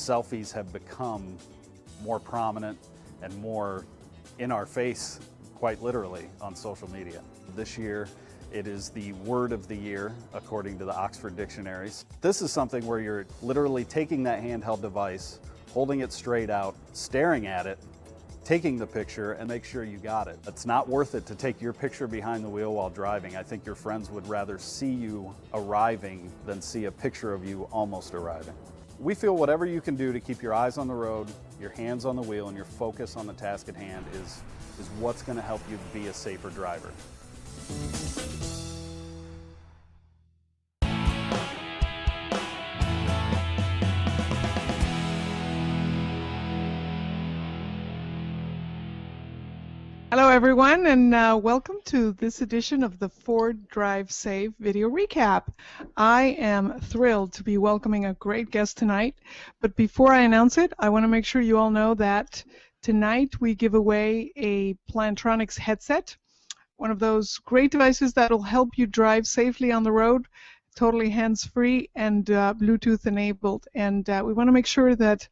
selfies have become more prominent and more in our face, quite literally, on social media. This year, it is the word of the year, according to the Oxford dictionaries. This is something where you're literally taking that handheld device, holding it straight out, staring at it, taking the picture, and make sure you got it. It's not worth it to take your picture behind the wheel while driving. I think your friends would rather see you arriving than see a picture of you almost arriving. We feel whatever you can do to keep your eyes on the road, your hands on the wheel, and your focus on the task at hand is what's going to help you be a safer driver. Hello everyone, and welcome to this edition of the Ford Drive Safe video recap. I am thrilled to be welcoming a great guest tonight, but before I announce it, I want to make sure you all know that tonight we give away a Plantronics headset, one of those great devices that will help you drive safely on the road, totally hands-free and Bluetooth enabled. And we want to make sure that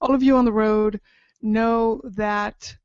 all of you on the road know that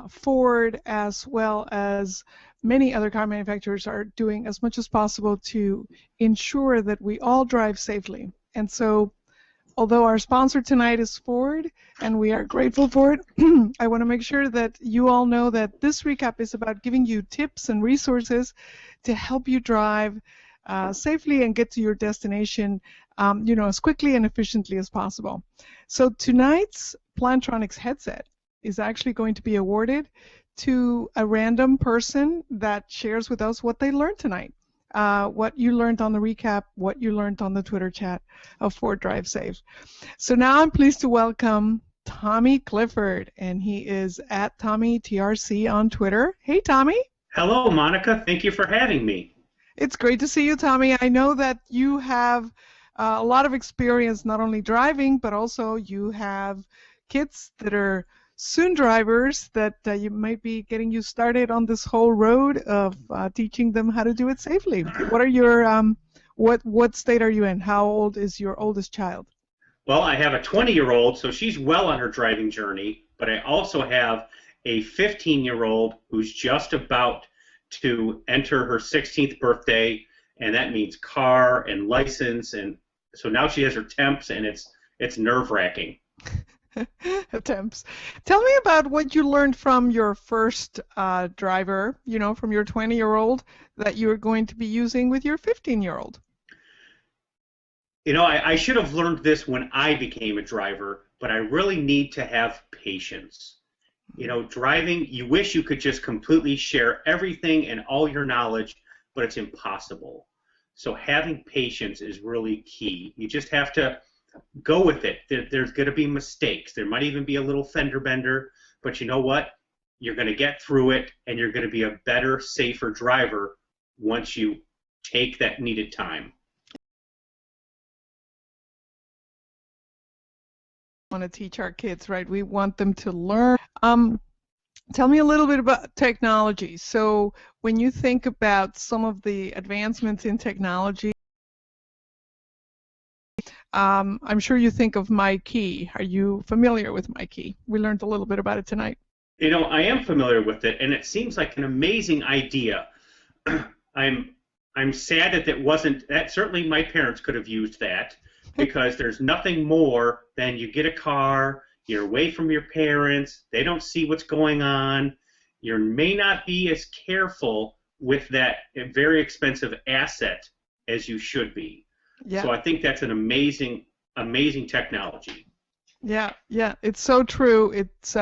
Ford, as well as many other car manufacturers, are doing as much as possible to ensure that we all drive safely. And so, although our sponsor tonight is Ford, and we are grateful for it, I want to make sure that you all know that this recap is about giving you tips and resources to help you drive safely and get to your destination, as quickly and efficiently as possible. So tonight's Plantronics headset is actually going to be awarded to a random person that shares with us what they learned tonight, what you learned on the recap, what you learned on the Twitter chat of Ford Drive Safe. So now I'm pleased to welcome Tommy Clifford, and he is at TommyTRC on Twitter. Hey, Tommy. Hello, Monica. Thank you for having me. It's great to see you, Tommy. I know that you have a lot of experience not only driving, but also you have kids that are soon drivers that you might be getting you started on this whole road of teaching them how to do it safely. What are your what state are you in? How old is your oldest child? Well, I have a 20-year-old, so she's well on her driving journey, but I also have a 15-year-old who's just about to enter her 16th birthday, and that means car and license, and so now she has her temps, and it's nerve-wracking. Attempts. Tell me about what you learned from your first driver, from your 20-year-old that you're going to be using with your 15-year-old. I should have learned this when I became a driver, but I really need to have patience. Driving, you wish you could just completely share everything and all your knowledge, but it's impossible. So having patience is really key. You just have to go with it. There's going to be mistakes. There might even be a little fender bender, but you know what? You're going to get through it, and you're going to be a better, safer driver once you take that needed time. We want to teach our kids, right? We want them to learn. Tell me a little bit about technology. So when you think about some of the advancements in technology, I'm sure you think of MyKey. Are you familiar with MyKey? We learned a little bit about it tonight. I am familiar with it, and it seems like an amazing idea. I'm sad that it wasn't. That certainly my parents could have used that, because there's nothing more than you get a car, you're away from your parents, they don't see what's going on, you may not be as careful with that very expensive asset as you should be. Yeah. So I think that's an amazing technology. Yeah, it's so true. It's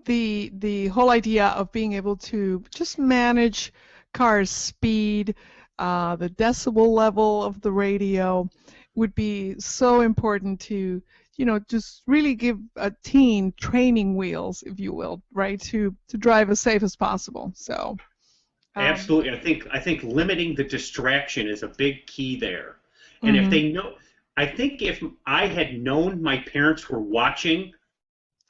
the whole idea of being able to just manage cars' speed, the decibel level of the radio would be so important to, just really give a teen training wheels, if you will, right, to drive as safe as possible. So. Absolutely. I think limiting the distraction is a big key there. And if they know, I think if I had known my parents were watching,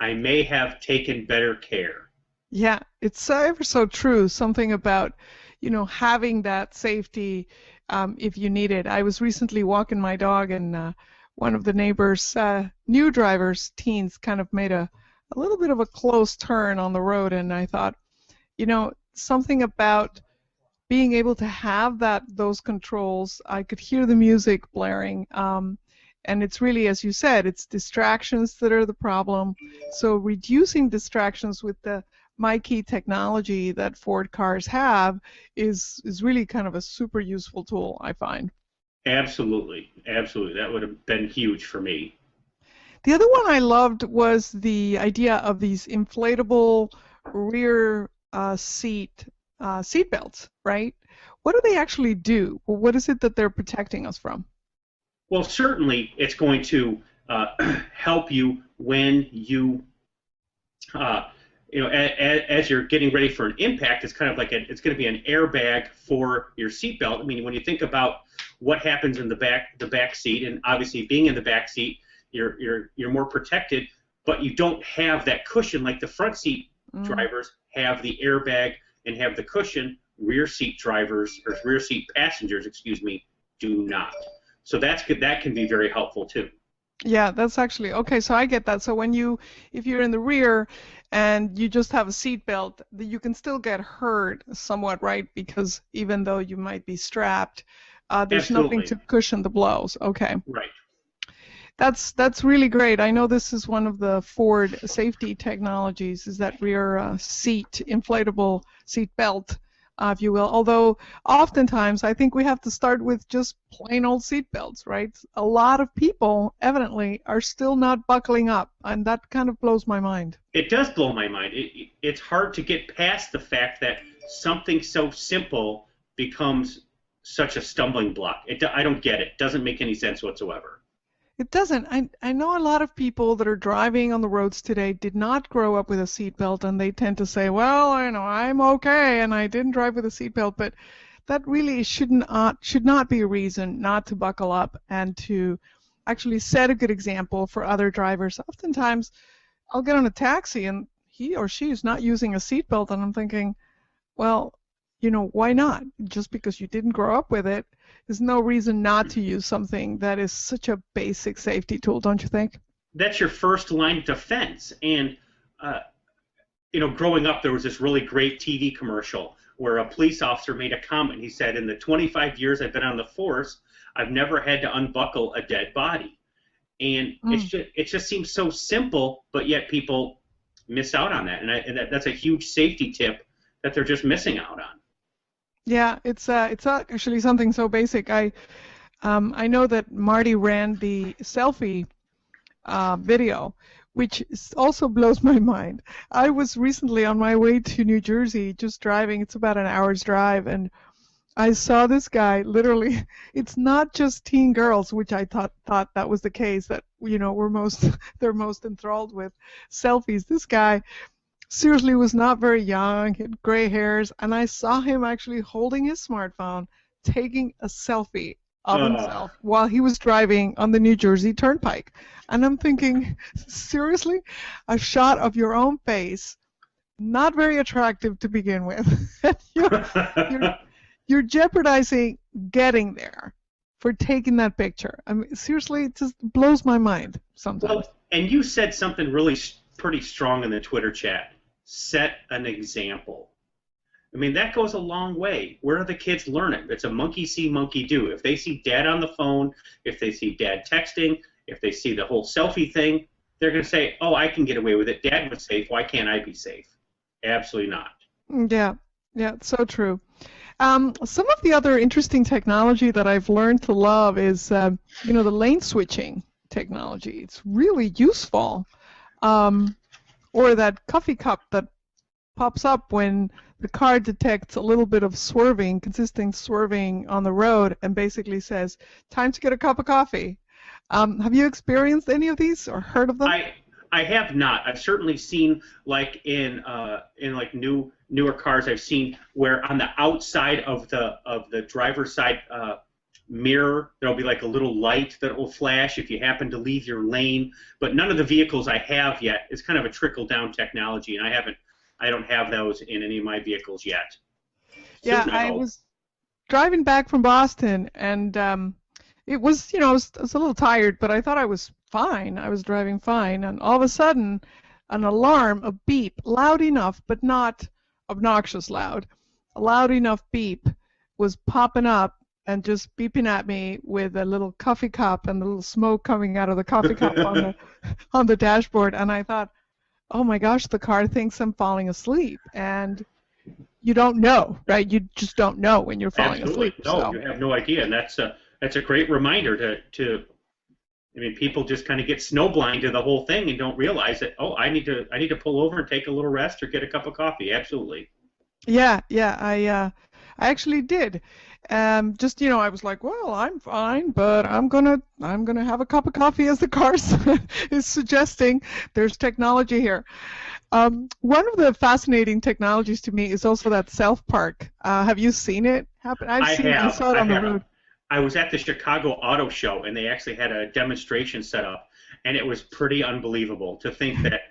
I may have taken better care. Yeah, it's ever so true. Something about, having that safety if you need it. I was recently walking my dog, and one of the neighbors' new drivers, teens, kind of made a little bit of a close turn on the road, and I thought, something about being able to have those controls. I could hear the music blaring, and it's really, as you said, it's distractions that are the problem. So reducing distractions with the MyKey technology that Ford cars have is really kind of a super useful tool, I find. Absolutely, absolutely. That would have been huge for me. The other one I loved was the idea of these inflatable rear seat belts, right? What do they actually do? What is it that they're protecting us from? Well, certainly it's going to help you when you, as you're getting ready for an impact. It's kind of like it's going to be an airbag for your seatbelt. I mean, when you think about what happens in the back seat, and obviously being in the back seat, you're more protected, but you don't have that cushion like the front seat drivers have the airbag and have the cushion. Rear seat drivers, or rear seat passengers, excuse me, do not. So that can be very helpful too. Yeah, that's actually okay. So I get that. So if you're in the rear and you just have a seat belt, you can still get hurt somewhat, right? Because even though you might be strapped, there's Absolutely. nothing to cushion the blows. Okay. Right. That's really great. I know this is one of the Ford safety technologies, is that rear inflatable seat belt, if you will. Although oftentimes I think we have to start with just plain old seat belts, right? A lot of people evidently are still not buckling up, and that kind of blows my mind. It does blow my mind. It's hard to get past the fact that something so simple becomes such a stumbling block. I don't get it. It doesn't make any sense whatsoever. It doesn't. I know a lot of people that are driving on the roads today did not grow up with a seatbelt, and they tend to say, well, I'm okay, and I didn't drive with a seatbelt, but that really should not be a reason not to buckle up and to actually set a good example for other drivers. Oftentimes, I'll get on a taxi, and he or she is not using a seatbelt, and I'm thinking, well, why not? Just because you didn't grow up with it, there's no reason not to use something that is such a basic safety tool, don't you think? That's your first line of defense. And, growing up, there was this really great TV commercial where a police officer made a comment. He said, in the 25 years I've been on the force, I've never had to unbuckle a dead body. And it just seems so simple, but yet people miss out on that. And that's a huge safety tip that they're just missing out on. Yeah, it's actually something so basic. I know that Marty ran the selfie video, which also blows my mind. I was recently on my way to New Jersey, just driving. It's about an hour's drive, and I saw this guy. Literally, it's not just teen girls, which I thought that was the case, that they're most enthralled with selfies. This guy seriously was not very young, he had gray hairs, and I saw him actually holding his smartphone, taking a selfie of himself while he was driving on the New Jersey Turnpike. And I'm thinking, seriously? A shot of your own face, not very attractive to begin with. You're jeopardizing getting there for taking that picture. I mean, seriously, it just blows my mind sometimes. Well, and you said something really pretty strong in the Twitter chat. Set an example. I mean, that goes a long way. Where do the kids learn it? It's a monkey see, monkey do. If they see dad on the phone, if they see dad texting, if they see the whole selfie thing, they're going to say, oh, I can get away with it. Dad was safe. Why can't I be safe? Absolutely not. Yeah, it's so true. Some of the other interesting technology that I've learned to love is, the lane switching technology. It's really useful. Or that coffee cup that pops up when the car detects a little bit of consistent swerving on the road, and basically says, time to get a cup of coffee. Have you experienced any of these or heard of them? I have not. I've certainly seen, like in like newer cars, I've seen where on the outside of the driver's side mirror, there'll be like a little light that will flash if you happen to leave your lane. But none of the vehicles I have yet. It's kind of a trickle-down technology, and I don't have those in any of my vehicles yet. Yeah, I was driving back from Boston, and it was, I was a little tired, but I thought I was fine. I was driving fine, and all of a sudden, an alarm, a beep, loud enough, but not obnoxious loud, a loud enough beep was popping up and just beeping at me with a little coffee cup and the little smoke coming out of the coffee cup on the on the dashboard, and I thought, oh my gosh, the car thinks I'm falling asleep, and you don't know, right? You just don't know when you're falling Absolutely. asleep. No, So you have no idea, and that's a great reminder to. I mean, people just kind of get snowblind to the whole thing and don't realize that. Oh, I need to pull over and take a little rest or get a cup of coffee. Absolutely. yeah, I actually did. Just I was like, well, I'm fine, but I'm gonna have a cup of coffee as the car is suggesting. There's technology here. One of the fascinating technologies to me is also that self park. Have you seen it happen? I saw it I on the have. road. I was at the Chicago Auto Show, and they actually had a demonstration set up, and it was pretty unbelievable to think that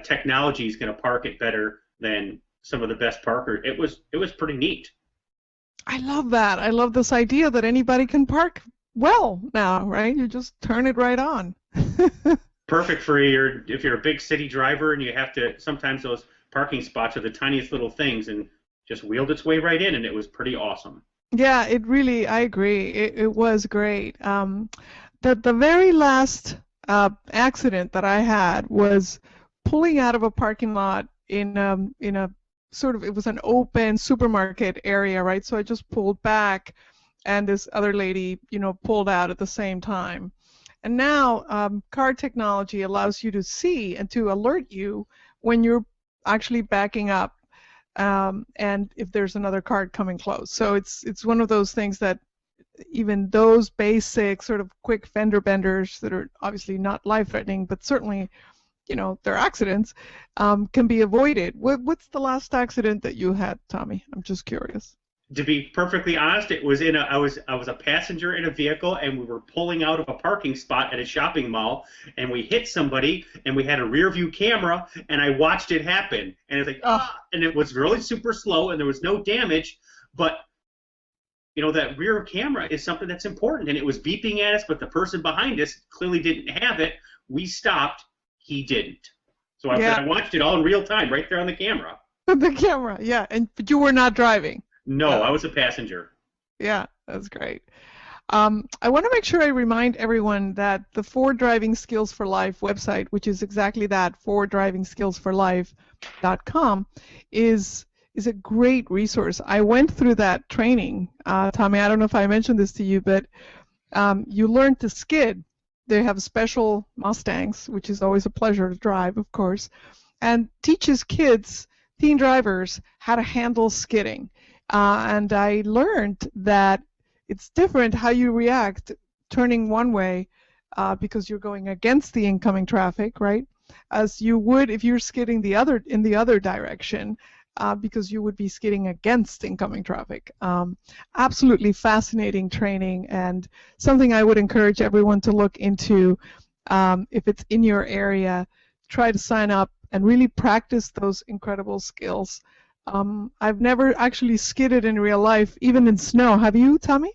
technology is going to park it better than some of the best parkers. It was pretty neat. I love that. I love this idea that anybody can park well now, right? You just turn it right on. Perfect for if you're a big city driver and you have to. Sometimes those parking spots are the tiniest little things, and just wheeled its way right in, and it was pretty awesome. Yeah, I agree. It was great. The very last accident that I had was pulling out of a parking lot in a sort of, it was an open supermarket area, right? So I just pulled back, and this other lady, pulled out at the same time. And now car technology allows you to see and to alert you when you're actually backing up, and if there's another car coming close. So it's one of those things that even those basic sort of quick fender benders that are obviously not life-threatening, but certainly, they're accidents, can be avoided. What's the last accident that you had, Tommy? I'm just curious. To be perfectly honest, it was I was a passenger in a vehicle, and we were pulling out of a parking spot at a shopping mall, and we hit somebody, and we had a rear view camera, and I watched it happen, and it's like, and it was really super slow, and there was no damage, but that rear camera is something that's important, and it was beeping at us, but the person behind us clearly didn't have it. We stopped, he didn't. So I watched it all in real time, right there on the camera. The camera, yeah, but you were not driving. No, I was a passenger. Yeah, that's great. I want to make sure I remind everyone that the Ford Driving Skills for Life website, which is exactly that, forddrivingskillsforlife.com, is a great resource. I went through that training. Tommy, I don't know if I mentioned this to you, but you learn to skid. They have special Mustangs, which is always a pleasure to drive, of course, and teaches kids, teen drivers, how to handle skidding. And I learned that it's different how you react turning one way because you're going against the incoming traffic, right? As you would if you're skidding in the other direction, because you would be skidding against incoming traffic. Absolutely fascinating training, and something I would encourage everyone to look into if it's in your area. Try to sign up and really practice those incredible skills. I've never actually skidded in real life, even in snow. Have you, Tommy?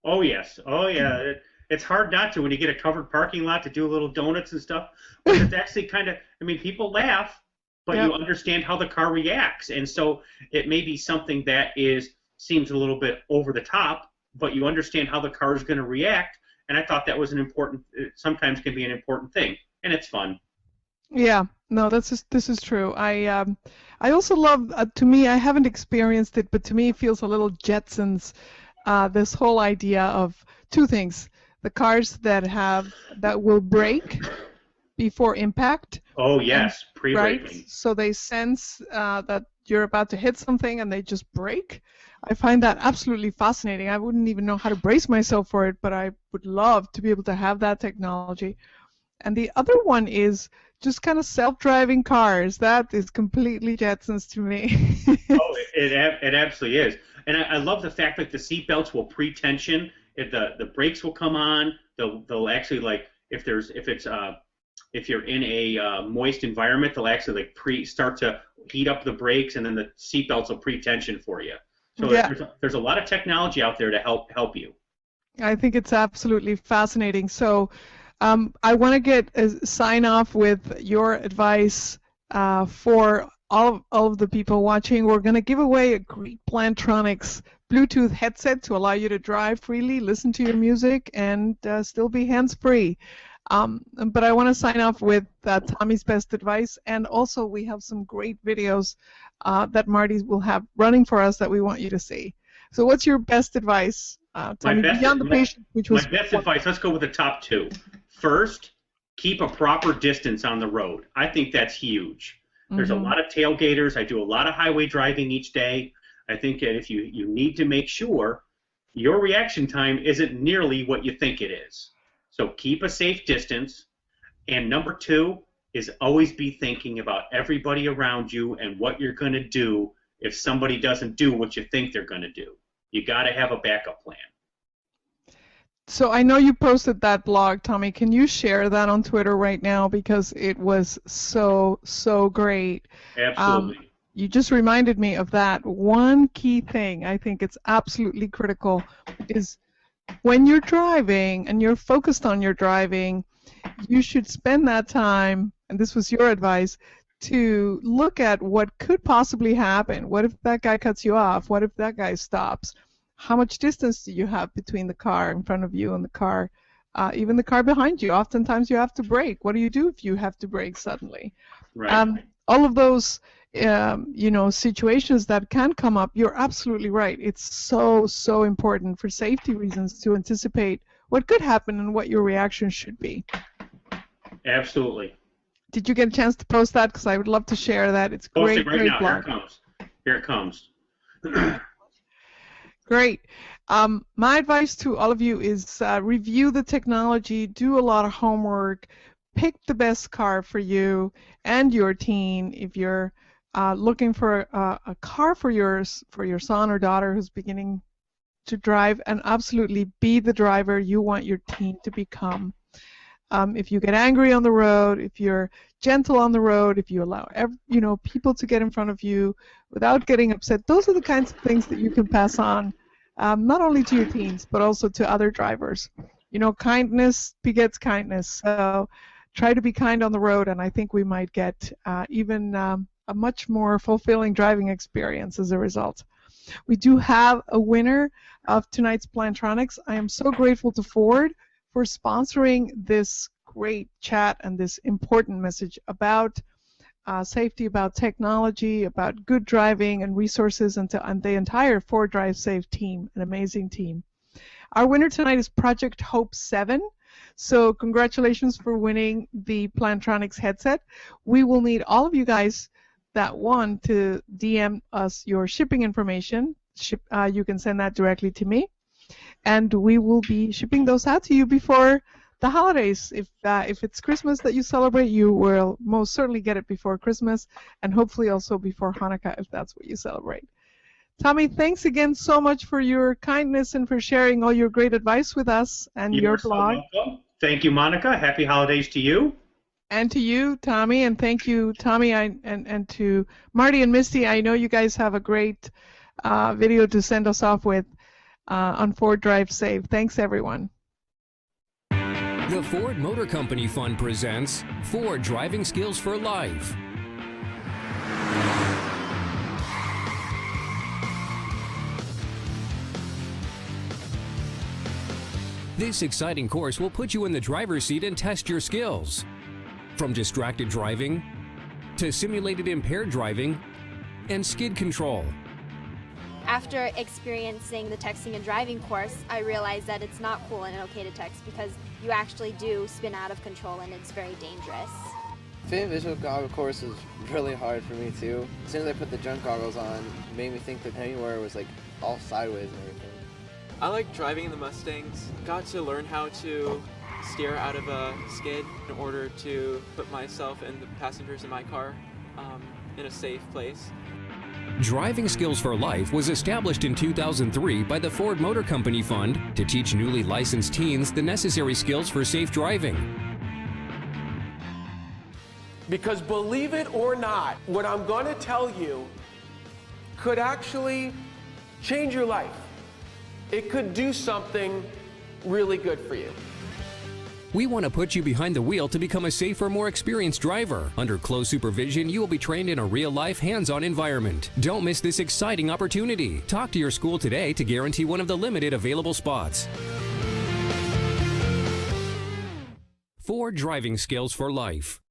Oh, yes. Oh, yeah. It's hard not to when you get a covered parking lot to do little donuts and stuff. But it's actually kind of, people laugh, but you understand how the car reacts. And so it may be something that seems a little bit over the top, but you understand how the car is going to react. And I thought that was sometimes can be an important thing. And it's fun. Yeah, no, this is true. I also love, to me, I haven't experienced it, but to me it feels a little Jetsons, this whole idea of two things: the cars that will brake before impact. Oh yes, pre-braking. Right, so they sense that you're about to hit something and they just brake. I find that absolutely fascinating. I wouldn't even know how to brace myself for it, but I would love to be able to have that technology. And the other one is just kind of self-driving cars. That is completely Jetsons to me. Oh, it absolutely is. And I love the fact that the seat belts will pre-tension. The brakes will come on. They'll actually, like, if you're in a moist environment, they'll actually start to heat up the brakes, and then the seat belts will pre-tension for you. So there's a lot of technology out there to help you. I think it's absolutely fascinating. So I want to get a sign off with your advice for all of the people watching. We're going to give away a great Plantronics Bluetooth headset to allow you to drive freely, listen to your music, and still be hands-free. But I want to sign off with Tommy's best advice, and also we have some great videos that Marty will have running for us that we want you to see. So what's your best advice, Tommy, beyond the patient, which was... My best advice, let's go with the top two. First, keep a proper distance on the road. I think that's huge. There's a lot of tailgaters. I do a lot of highway driving each day. I think that if you need to make sure your reaction time isn't nearly what you think it is. So keep a safe distance. And number two is always be thinking about everybody around you and what you're going to do if somebody doesn't do what you think they're going to do. You got to have a backup plan. So I know you posted that blog, Tommy. Can you share that on Twitter right now? Because it was so great. Absolutely. You just reminded me of that. One key thing I think it's absolutely critical is when you're driving and you're focused on your driving, you should spend that time, and this was your advice, to look at what could possibly happen. What if that guy cuts you off? What if that guy stops? How much distance do you have between the car in front of you and the car, even the car behind you? Oftentimes you have to brake. What do you do if you have to brake suddenly? Right. All of those situations that can come up, you're absolutely right. It's so important for safety reasons to anticipate what could happen and what your reaction should be. Absolutely. Did you get a chance to post that? Because I would love to share that. It's great. Post it right now. Blog. Here it comes. Great. My advice to all of you is review the technology, do a lot of homework, pick the best car for you and your teen. If you're looking for a car for your son or daughter who's beginning to drive, and absolutely be the driver you want your teen to become. If you get angry on the road, if you're gentle on the road, if you allow people to get in front of you without getting upset, those are the kinds of things that you can pass on, not only to your teens but also to other drivers. Kindness begets kindness. So try to be kind on the road, and I think we might get even a much more fulfilling driving experience as a result. We do have a winner of tonight's Plantronics. I am so grateful to Ford for sponsoring this great chat and this important message about safety, about technology, about good driving and resources, and the entire Ford Drive Safe team, an amazing team. Our winner tonight is Project Hope 7. So congratulations for winning the Plantronics headset. We will need all of you guys that want to DM us your shipping information. You can send that directly to me, and we will be shipping those out to you before the holidays. If it's Christmas that you celebrate, you will most certainly get it before Christmas, and hopefully also before Hanukkah if that's what you celebrate. Tommy, thanks again so much for your kindness and for sharing all your great advice with us and your blog. So welcome. Thank you, Monica. Happy holidays to you. And to you, Tommy, and thank you, Tommy, and to Marty and Misty. I know you guys have a great video to send us off with on Ford Drive Safe. Thanks, everyone. The Ford Motor Company Fund presents Ford Driving Skills for Life. This exciting course will put you in the driver's seat and test your skills. From distracted driving to simulated impaired driving and skid control. After experiencing the texting and driving course, I realized that it's not cool and okay to text because you actually do spin out of control and it's very dangerous. Fitting visual goggle course was really hard for me too. As soon as I put the junk goggles on, it made me think that anywhere was like all sideways and everything. I like driving in the Mustangs. Got to learn how to steer out of a skid in order to put myself and the passengers in my car in a safe place. Driving Skills for Life was established in 2003 by the Ford Motor Company Fund to teach newly licensed teens the necessary skills for safe driving. Because believe it or not, what I'm going to tell you could actually change your life. It could do something really good for you. We want to put you behind the wheel to become a safer, more experienced driver. Under close supervision, you will be trained in a real-life, hands-on environment. Don't miss this exciting opportunity. Talk to your school today to guarantee one of the limited available spots. Ford Driving Skills for Life.